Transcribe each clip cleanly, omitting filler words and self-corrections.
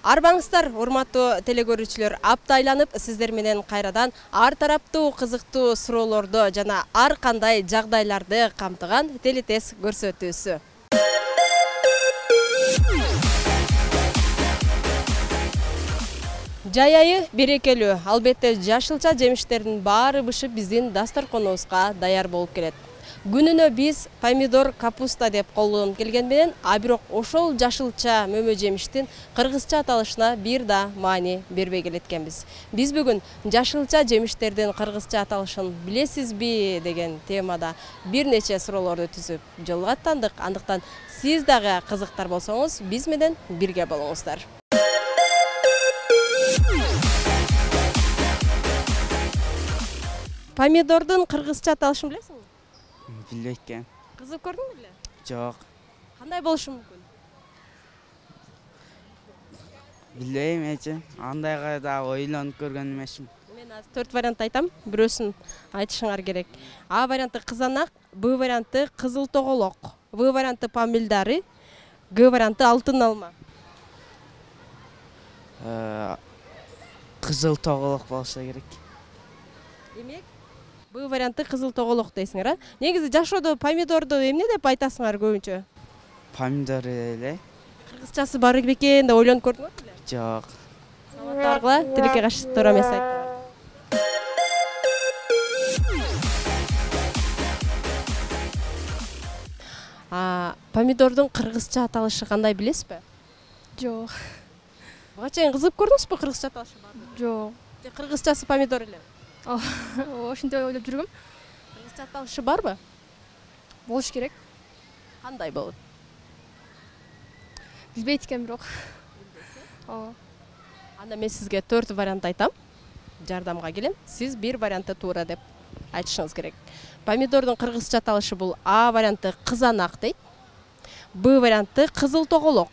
Арбаңыздар, урматтуу телекөрүүчүлөр, апта айланып сиздер менен кайрадан ар тараптуу кызыктуу суроолорду жана ар кандай жагдайларды камтыган телетест көрсөтүүсү. Жайайы берекелүү, албетте жашылча жемиштердин баары бышып биздин дасторконубузга даяр болуп келет. Күнүнө биз помидор, капуста деп колдонуп келген менен, а бирок ошол жашылча мөмө жемиштин кыргызча аталышына бир да маани бербей келеткенбиз. Биз бүгүн жашылча жемиштердин кыргызча аталышын билесизби деген темада бир нече суроолорду түзүп жолго аттандык. Андыктан сиз дагы кызыктар болсоңуз, биз менен бирге болуңуздар. Помидордун кыргызча аталышын билесиңби? Билбейт экен. Кызып көрдүңбү беле? Жок. Кандай болушу мүмкүн? Билбейм эже. Андайга да ойлонуп көргөн эмесмин. Мен азыр 4 вариант айтам, бирөөсүн айтышыңар керек. А варианты кызанак, Б варианты кызыл тоголок, В варианты помидоры, Г варианты алтын алма. Кызыл тоголок болсо керек. Демек, Б варианты кызыл тоголок дейсиңер, а? Негизи жашоодо помидорду эмне деп айтасыңар көбүнчө? Помидор эле. Кыргызчасы бар бекен деп ойлонуп көрдүңөрбү беле? Жок. Саламаттуу аркыла, тилекке каршы туура эмес айттыңар. Помидордун кыргызча аталышы кандай билесизби? Жок. Буга чейин кызып көрдүңүзбү кыргызча аталышы барбы? Жок. Кыргызчасы помидор эле. Ошентип ойлоп жүргөм. Кыргызча аталышы барбы? Болуш керек. Кандай болот? Билбейт экен бирок. Ооба. Анда мен сизге 4 вариант айтам. Жардамга келем. Сиз бир вариантты туура деп айтышыңыз керек. Помидордун кыргызча аталышы бул А варианты кызанак дейт. Б варианты кызыл тоголок.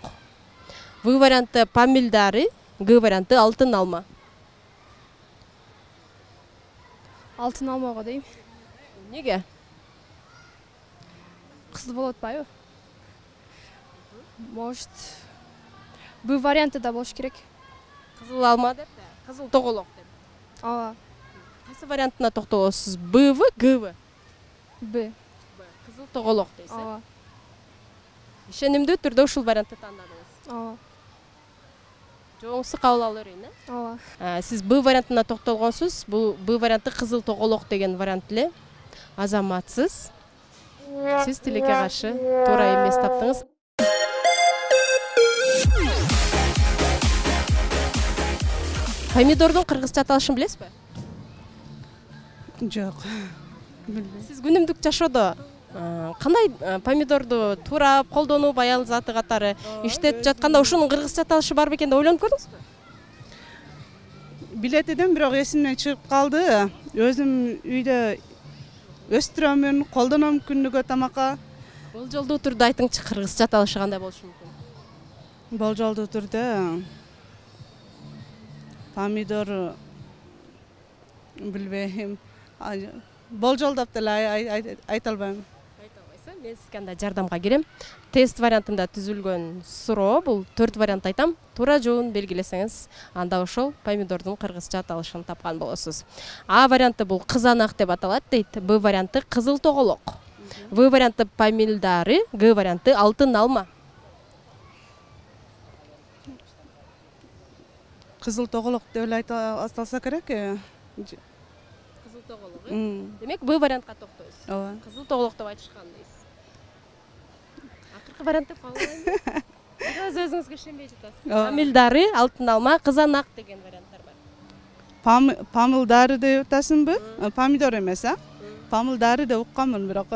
В варианты помидоры, Г варианты алтын алма. Алтын алмага дейм. Неге? Кызыл болуп атпайбы? Может, Б варианты да болуш керек. Кызыл алма деп, кызыл тоголок деп. Ооба. Кайсы вариантына токтолосуз? Б В, Г В? Б. Кызыл тоголок дейсиз. Ооба. Ишенимдүү түрдө ушул вариантты тандадыңыз. Ооба. Жооңузду кабыл ала берейин, э? Ооба. Сиз Б вариантына токтолгонсуз. Бул Б варианты кызыл тоголок деген вариант эле. Азаматсыз. Сиз тилекке каршы туура эмес таптыңыз. Помидордун кыргызча аталышын билесизби? Жок. Билбейм. Сиз күнүмдүк жашоодо кандай помидорду туурап колдонуп, аял заты катары иштеп жатканда ушунун кыргызча аталышы бар бекен деп ойлонуп көрдүңүзбү? Билет эдем, бирок эсимден чыгып калды. Өзүм үйдө өстүрөмүн, колдоном күнүгө тамакка. Болжолдуу түрдө айтыңчы, кыргызча аталышы кандай болушу мүмкүн? Болжолдуу түрдө помидор билбейм. Болжолдоп деле айта албайм. Айта албайсың. Мен сизге анда жардамга келем. Тест вариантында түзүлгөн суроо бул 4 вариант айтам. Туура жообун белгилесеңиз, анда ошол помидордун кыргызча аталышын тапкан болосуз. А варианты бул кызанак деп аталат дейт. Б варианты кызыл тоголок. В варианты помидоры, Г варианты алтын алма. Кызыл тоголок деп эле аталса керек. Кызыл тоголок, э? Демек Б вариантка токтойсуз. Ооба. Кызыл тоголок деп айтышкан дейсиз. Акыркы вариант деп кабыл алайынбы? Бирөөз өзүңүзгө ишенбей жатасыз. Помидоры, алтын алма, кызанак деген варианттар бар. Помидоры деп атасыңбы? Помидор эмес, а? Помидоры деп укканмын бирок.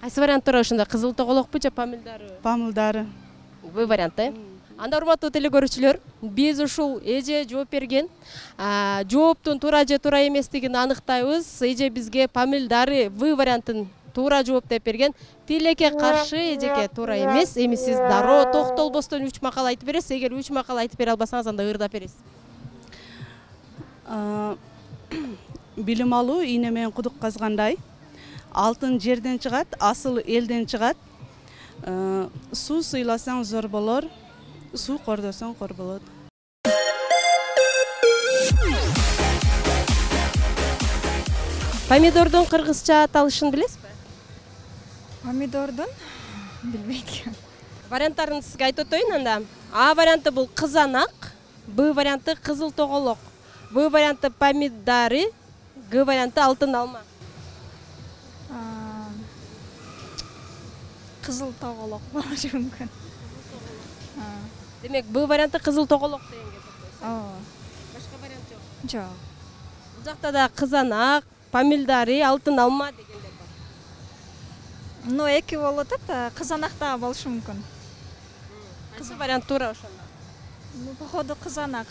Кайсы вариант туура ошондо? Кызыл тоголокпу же помидоры? Помидоры. Б варианты. Анда урматтуу телекөрүүчүлөр, биз ушул эже жооп берген. Жооптун туура же туура эместигин аныктайбыз. Эже бизге помидоры В вариантын туура жооп деп берген. Тилекке каршы эжеке туура эмес. Эми сиз дароо токтолбостон 3 макал айтып бересиз. Эгер 3 макал айтып бере албасаңыз, анда ырдап бересиз. Билим алуу ийне менен кудук казгандай. Алтын жерден чыгат, асыл элден чыгат. Суу сыйласаң зор болор. суу кордосоң кор болот. Помидордун кыргызча аталышын билесизби? Помидордун билбейт. Варианттарын сизге айтып өтөйүн анда. А варианты бул кызанак, Б варианты кызыл тоголок, В варианты помидоры, Г варианты алтын алма. Кызыл тоголок болушу мүмкүн. Демек, Б варианты кызыл тоголок дегенге токтойсуз. Ооба. Башка вариант жок. Жок. Бул жакта да кызанак, помидоры, алтын алма дегендер бар. Ну, эки болот да, кызанак да болушу мүмкүн. Кайсы вариант туура ошондо? Ну, походу кызанак.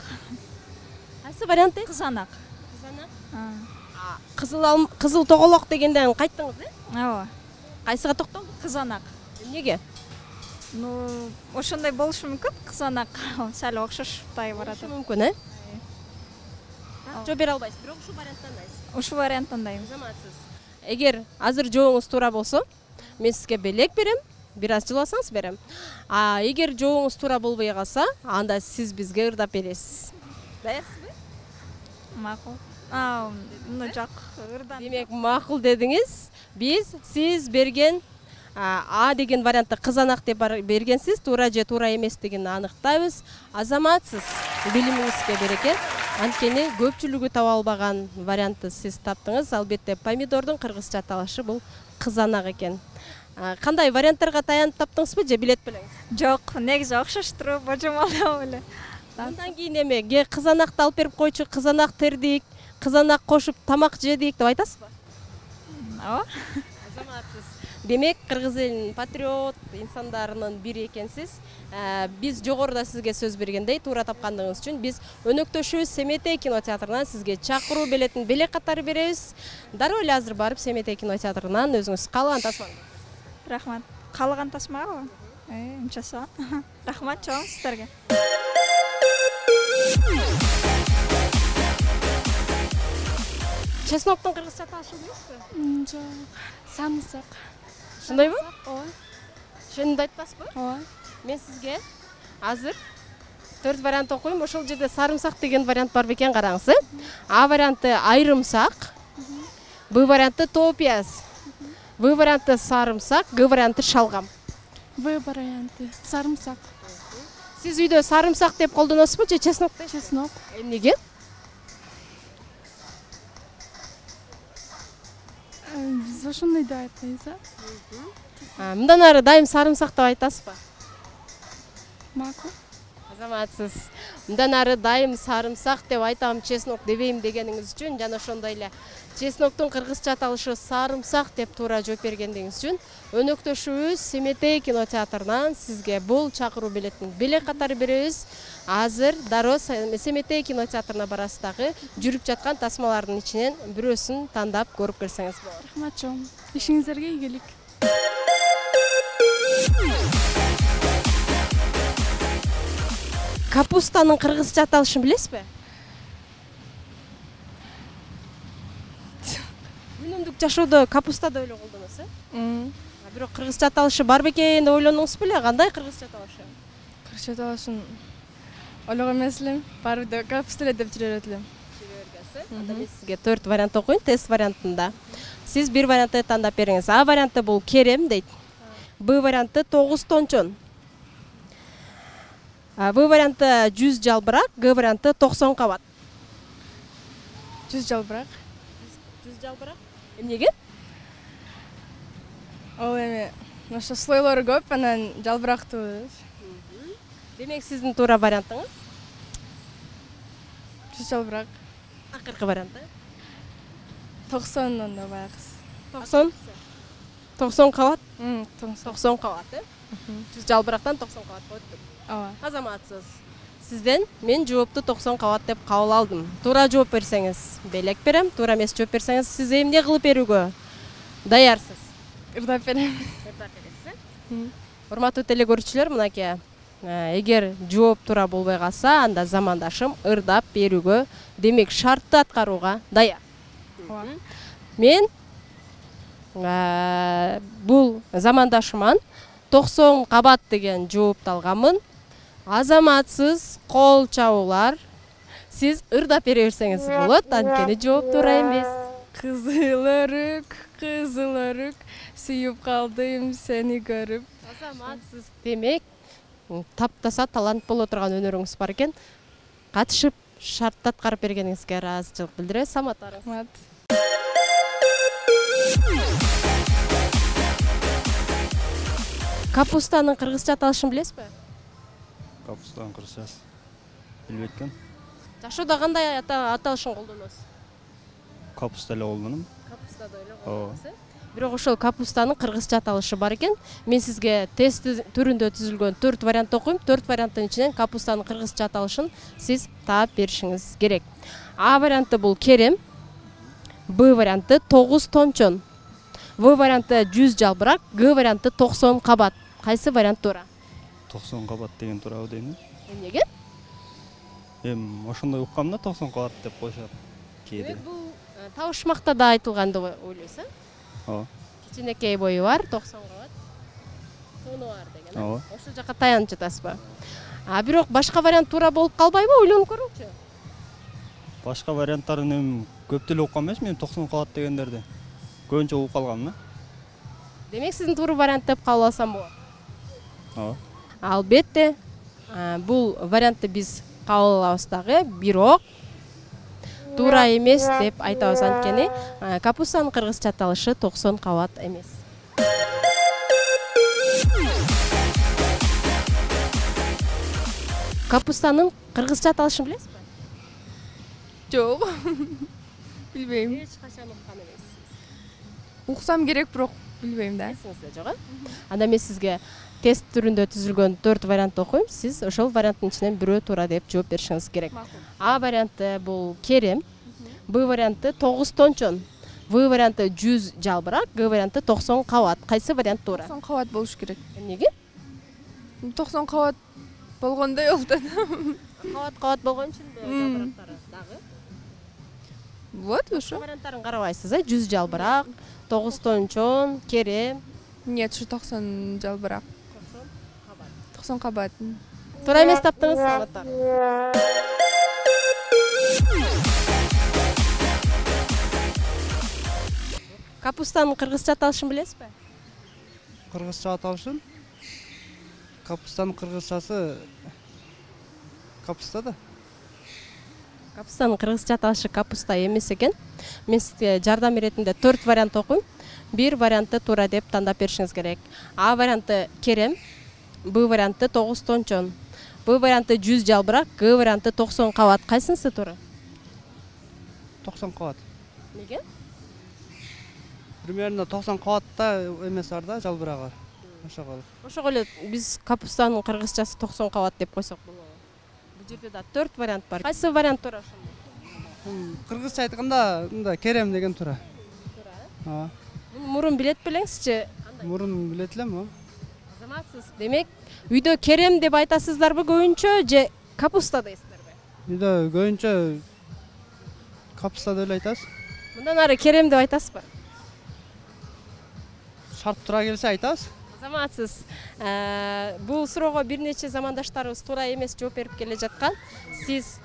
Кайсы вариант? Кызанак. Кызанак. Кызыл тоголок дегенден кайттыңыз, Ооба. Кайсыга токтолдук? Кызанак. Эмнеге? Ну, ошондой болушу мүмкүн, кызанак сәл окшоштай барат. Болушу мүмкүн, Жооп бере албайсыз, бирок ушул варианттандайсыз. Ушул варианттандайм. Заматсыз. Эгер азыр жообуңуз туура болсо, мен сизге белек берем, бир аз жыласаңыз берем. Эгер жообуңуз туура болбой калса, анда сиз бизге ырдап бересиз. Даярсызбы? Макул. Ну жок, ырдан. Демек, макул дедиңиз. Сиз берген А деген вариантты кызанак деп бергенсиз, туура же туура эместигин аныктайбыз. Азаматсыз. Билимиңизге береке. Анткени көпчүлүгү таба албаган вариантты сиз таптыңыз. Албетте помидордун кыргызча аталышы бул кызанак экен. Кандай варианттарга таянып таптыңызбы же билет белеңиз? Жок, негизи окшоштуруп, божомолдоп эле. Андан кийин эме, кызанакты алып берип койчу, кызанак тердик, кызанак кошуп тамак жедик деп айтасызбы? Ооба. Азаматсыз. Демек, кыргыз элинин патриот инсандарынын бири экенсиз. Биз жогоруда сизге сөз бергендей, туура тапкандыгыңыз үчүн биз өнөктөшүбүз Семетей кинотеатрынан сизге чакыруу билетин белек катары беребиз. Дароо эле азыр барып Семетей кинотеатрынан өзүңүз каалаган тасмаңызды. Рахмат. Каалаган тасмагабы? Мчаса. Рахмат чоң сиздерге. Чесноктун кыргызча аталышын билесизби? Жок. Самырсак. Ошондойбу? Ооба. Ошондо айтпасызбы? Ооба. Мен сизге азыр 4 вариант окуйм. Ошол жерде сарымсак деген вариант бар бекен, караңыз. А варианты айрымсак, Б варианты топияз, В варианты сарымсак, Г варианты шалгам. В варианты сарымсак. Сиз үйдө сарымсак деп колдоносузбу же чеснок? Чеснок. Эмнеге? Биз ошондой деп айтпайбыз, Мындан ары дайым сарымсак деп айтасызбы? Макул. Азаматсыз. Мындан ары дайым сарымсак деп айтам, чеснок дебейм дегениңиз үчүн жана ошондой эле чесноктун кыргызча аталышы сарымсак деп туура жооп бергендиңиз үчүн өнөктөшүбүз Семетей кинотеатрынан сизге бул чакыруу билетин белек катары беребиз. Азыр дароо Семетей кинотеатрына барасыз дагы жүрүп жаткан тасмалардын ичинен бирөөсүн тандап көрүп келсеңиз болот. Рахмат чоң. Ишиңиздерге ийгилик. Капустанын кыргызча аталышын билесизби? Күнүмдүк жашоодо капуста деп эле колдоносуз, Бирок кыргызча аталышы бар бекен деп ойлондуңуз беле? Кандай кыргызча аталышы? Кыргызча аталышын ойлогон эмес элем. Баары бир капуста эле деп жүрө берет элем. Анда мен сизге 4 вариант окуйм, тест вариантында. Сиз бир вариантты тандап бериңиз. А варианты бул керем дейт. Б варианты 9 тончон. В варианты 100 жалбырак, Г варианты 90 кабат. 100 жалбырак. 100 жалбырак. Эмнеге? Ал эми ошо слойлору көп, анан жалбырактуу. Демек, сиздин туура вариантыңыз 100 жалбырак. акыркы варианты 90 да баягысы. 90. 90 кабат. 90 кабат, 100 жалбырактан 90 кабат болот. Ооба. Азаматсыз. Сизден мен жоопту 90 кабат деп кабыл алдым. Туура жооп берсеңиз белек берем, туура эмес жооп берсеңиз сиз эмне кылып берүүгө даярсыз? Ырдап берем. Ырдап бересиз. Урматтуу телекөрүүчүлөр, мынакей, эгер жооп туура болбой калса, анда замандашым ырдап берүүгө, демек шартты аткарууга даяр. Мен бул замандашыман 90 кабат деген жоопту алганмын. Азаматсыз кол чабуулар. Сиз ырдап бере берсеңиз болот, анткени жооп туура эмес. Кызыл өрүк, сүйүп калдым сени көрүп. Азаматсыз демек, таптаса талант боло турган өнөрүңүз бар экен. Катышып, шартты аткарып бергениңизге ыраазычылык билдиребиз. Саматарыңыз. Рахмат. Капустанын кыргызча аталышын билесизби? Капустанын кыргызчасы билбейт экен. Жашоодо кандай аталышын колдоносуз? Капуста эле колдоном. Капустада эле Ооба. колдоносуз. Бирок ошол капустанын кыргызча аталышы бар экен. Мен сизге тест түрүндө түзүлгөн 4 вариант окуйм. 4 варианттын ичинен капустанын кыргызча аталышын сиз таап беришиңиз керек. А варианты бул керем. Б варианты 9 тончон. В варианты 100 жалбырак. Г варианты 90 кабат. Кайсы вариант туура? 90 кабат деген туурабы дейм. Эмнеге? Ошондой уккам да 90 кабат деп коюшат кээде. Бул табышмакта да айтылган деп ойлойсуз, Ооба. Кичинекей бою бар, 90 кабат. Тону бар деген. Ооба. Ошол жака таянып жатасызбы? Бирок башка вариант туура болуп калбайбы? Ойлонуп көрүңүчү. Башка варианттарын көп деле уккан эмес, мен 90 кабат дегендерди. Көбүнчө угуп калгам да. Демек сиздин туура вариант деп кабыл алсам болот. Ооба. Албетте, бул вариантты биз кабыл алабыз дагы, бирок туура эмес деп айтабыз, анткени капустанын кыргызча аталышы 90 кабат эмес. Капустанын кыргызча аталышын билесизби? Жок. Билбейм. Эч качан уккан эмессиз. Уксам керек, бирок билбейм да. Эсиңизде жок, Анда мен сизге тест түрүндө түзүлгөн 4 вариант окуйм. Сиз ошол варианттын ичинен бирөө туура деп жооп беришиңиз керек. А варианты бул керем. Б варианты 9 тончон. В варианты 100 жалбырак. Г варианты 90 кабат. Кайсы вариант туура? 90 кабат болуш керек. Эмнеге? 90 кабат болгондой болду. Кабат болгон үчүн жалбырактары дагы. Вот ошо. Варианттарын карабайсыз, 100 жалбырак, 9 тончон, керем. Нет, ушу 90 жалбырак. 90 кабат. Туура эмес таптыңыз, Саматтар. Капустанын кыргызча аталышын билесизби? Кыргызча аталышын? Капустанын кыргызчасы капуста да. Капустанын кыргызча аталышы капуста эмес экен. Мен сизге жардам иретинде 4 вариант окуйм. Бир варианты туура деп тандап беришиңиз керек. А варианты керем, Б варианты 9 тончон, В варианты 100 жалбырак, Г варианты 90 кабат. Кайсынысы туура? 90 кабат. Неге? Примерно 90 кабатта эмес бар да, жалбырагы. Ошого эле биз капустанын кыргызчасы 90 кабат деп койсок болобу? Бул жерде да 4 вариант бар. Кайсы вариант туура ошондо? Кыргызча айтканда мында керем деген туура. Туура. Мурун билет белеңизчи? Мурун билет элем. Азаматсыз. Демек, үйдө керем деп айтасыздарбы көбүнчө же капуста дейсиздерби? Үйдө көбүнчө капуста деп айтасыз. Мындан ары керем деп айтасызбы? Шарт туура келсе айтасыз. Азаматсыз. Бул суроого бир нече замандаштарыбыз туура эмес жооп берип келе жаткан. Сиз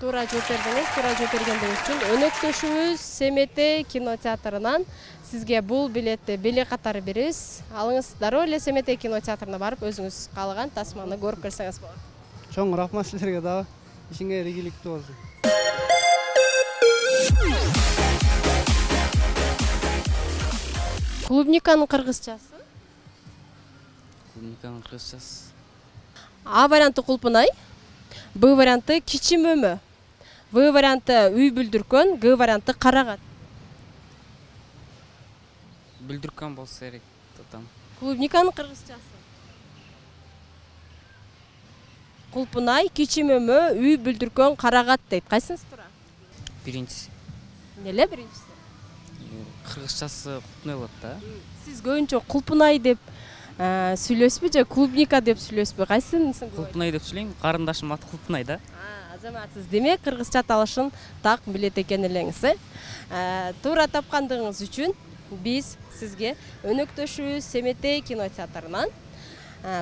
туура жооп бердиңиз. Туура жооп бергениңиз үчүн өнөктөшүбүз Семетей кинотеатрынан сизге бул билетти беле катары беребиз. Алыңыз, дароо эле Семетей кинотеатрына барып өзүңүз каалаган тасманы көрүп келсеңиз болот. Чоң рахмат силерге дагы. Ишиңер ийгиликтүү болсун. Клубниканын кыргызчасы? Клубниканын кыргызчасы. А варианты кулпунай, Б варианты кичи мөмө, В варианты үй бүлдүркөн, Г варианты карагат. Бүлдүркөн болсо керек татам. Клубниканын кыргызчасы. Кулпунай, кичи мөмө, үй бүлдүркөн, карагат дейт. Кайсынысы туура? Биринчиси. Эмне биринчиси? Кыргызчасы кулпунай болот да. Сиз көбүнчө кулпунай деп сүйлөйсүзбү же клубника деп сүйлөйсүзбү? Кайсысын? Кулпунай деп сүйлөйм, карындашым аты Кулпунай да. Азаматсыз. Демек, кыргызча аталышын так билет экен элеңиз. Туура тапкандыгыңыз үчүн биз сизге өнөктөшүбүз Семетей кинотеатрынан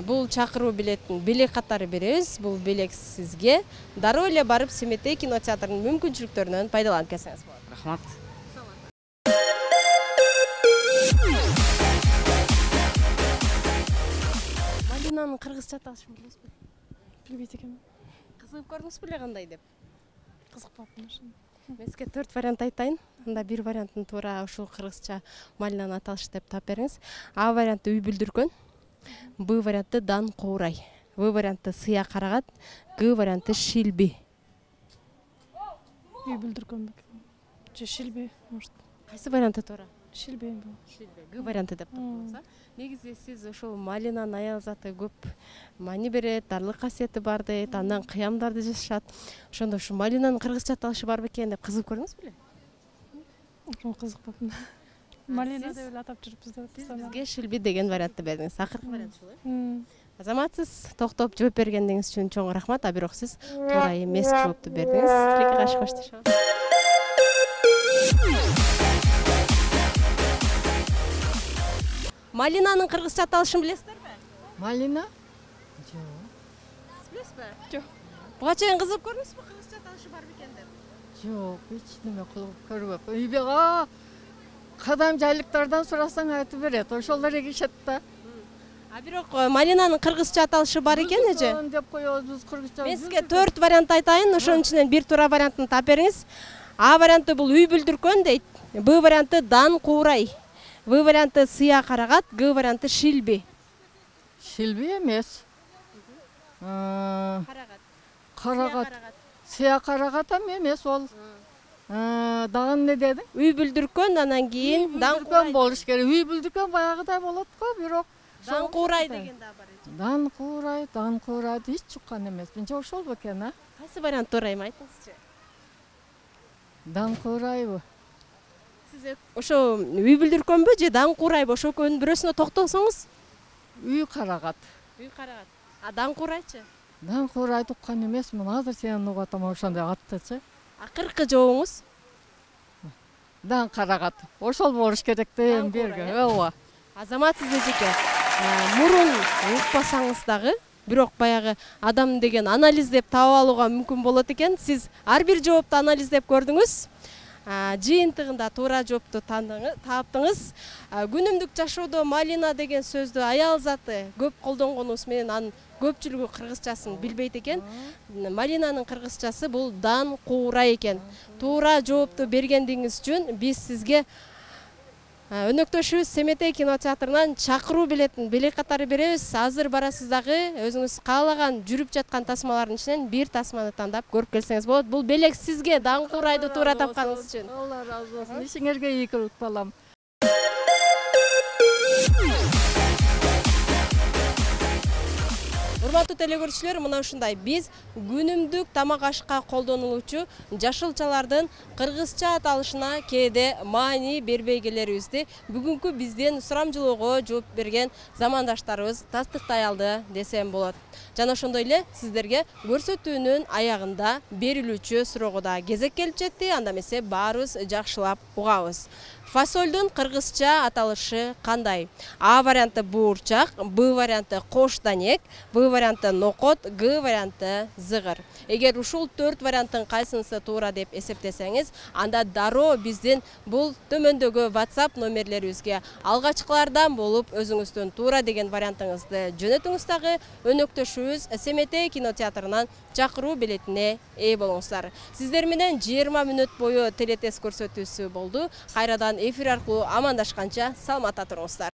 Бул чакыруу билеттин белек катары беребиз. Бул белек сизге дароо эле барып Семетей кинотеатрынын мүмкүнчүлүктөрүнөн пайдаланып келсеңиз болот. Рахмат. Малинанын кыргызча аталышын билесизби? Билбейт экенмин. Кызыгып көрдүңүзбү эле кандай деп? Кызыкпапмын ошондо. Мен сизге 4 вариант айтайын. Анда бир вариантын туура ушул кыргызча Малинанын аталышы деп таап бериңиз. А варианты үй бүлдүркөн, Б варианты дан куурай, В варианты сыя карагат, Г варианты шилби. Үй бүлдүркөн же шилби, может. Кайсы варианты туура? Шилби бу. Шилби. Г варианты деп топтоңуз, а? Негизи сиз ошол Малинанын аял заты көп маани берет, дарлык касиети бар дейт, андан кыямдарды жасашат. Ошондо ушу Малинанын кыргызча аталышы бар бекен деп кызыгып көрдүңүзбү беле? Ошондо кызыкпапмын. Малина деп эле атап жүрүпбүз да. Сиз бизге шилби деген вариантты бердиңиз. Акыркы вариант ушул э? Азаматсыз токтоп жооп бергениңиз үчүн чоң рахмат. А бирок сиз туура эмес жоопту бердиңиз. Тилекке каршы коштошобуз. Малинанын кыргызча аталышын билесиздерби? Малина? Билесизби? Жок. Буга чейин кызыгып көрдүңүзбү кыргызча аталышы бар бекен деп? Жок, эч неме кылып көрбөп. Үйбега кадам жайлыктардан сурасаң айтып берет. Ошолор эгишет да. А бирок Малинанын кыргызча аталышы бар экен эже. Деп коебуз кыргызча. Мен сизге 4 вариант айтайын, ошонун ичинен бир туура вариантын таап бериңиз. А варианты бул үй бүлдүркөн дейт. Б варианты дан куурай. В варианты сыя карагат, Г варианты шилби. Шилби эмес. Карагат. Карагат. Сыя карагат эмес ол. Дагы эмне дедиң? Үй бүлдүркөн, анан кийин дан куурай болуш керек. Үй бүлдүркөн баягыдай болот го, бирок дан куурай деген да бар эже. Дан куурай эч чуккан эмес. Менче ошол бекен, а? Кайсы вариант туура эми айтыңызчы? Дан куурайбы? Сиз ошо үй бүлдүркөнбү же дан куурайбы? Ошо экөөнүн бирөөсүнө токтолсоңуз? Үй карагат. Үй карагат. А дан куурайчы? Дан куурай уккан эмесмин. Азыр сени угуп атам ошондой аттычы. Акыркы жообуңуз? Дан карагат. Ошол болуш керек дейм берге. Ооба. Азаматсыз эжеке, мурун укпасаңыз дагы, бирок баягы адам деген анализ деп таап алууга мүмкүн болот экен. Сиз ар бир жоопту анализдеп көрдүңүз. Жыйынтыгында туура жоопту таптыңыз. Күнүмдүк жашоодо Малина деген сөздү аял заты көп колдонгонубуз менен анын көпчүлүгү кыргызчасын билбейт экен. Малинанын кыргызчасы бул дан куурай экен. Туура жоопту бергендигиңиз үчүн биз сизге өнөктөшүбүз Семетей кинотеатрынан чакыруу билетин белек катары беребиз. Азыр барасыз дагы өзүңүз каалаган жүрүп жаткан тасмалардын ичинен бир тасманы тандап көрүп келсеңиз болот. Бул белек сизге дан куурайды туура тапканыңыз үчүн. Алла разы болсун. Ишиңерге ийгилик балам. Урматтуу телекөрүүчүлөр, мына ушундай биз күнүмдүк тамак ашка колдонулуучу жашылчалардын кыргызча аталышына кээде маани бербей келерибизди бүгүнкү бизден сурамжылоого жооп берген замандаштарыбыз тастыктай алды десем болот. Жана ошондой эле сиздерге көрсөтүүнүн аягында берилүүчү суроого да кезек келип жетти. Анда эмесе баарыбыз жакшылап угабыз. Фасолдун кыргызча аталышы кандай? А варианты буурчак, Б варианты кош данек, В варианты нокот, Г варианты зыгыр. Эгер ушул 4 варианттын кайсынысы туура деп эсептесеңиз, анда дароо биздин бул төмөндөгү WhatsApp номерлерибизге алгачкылардан болуп өзүңүздүн туура деген вариантыңызды жөнөтүңүз дагы өнөктөшүбүз Семетей кинотеатрынан чакыруу билетине ээ болуңуздар. Сиздер менен 20 мүнөт бою телетест көрсөтүүсү болду. Кайрадан эфир аркылуу амандашканча саламатта туруңуздар.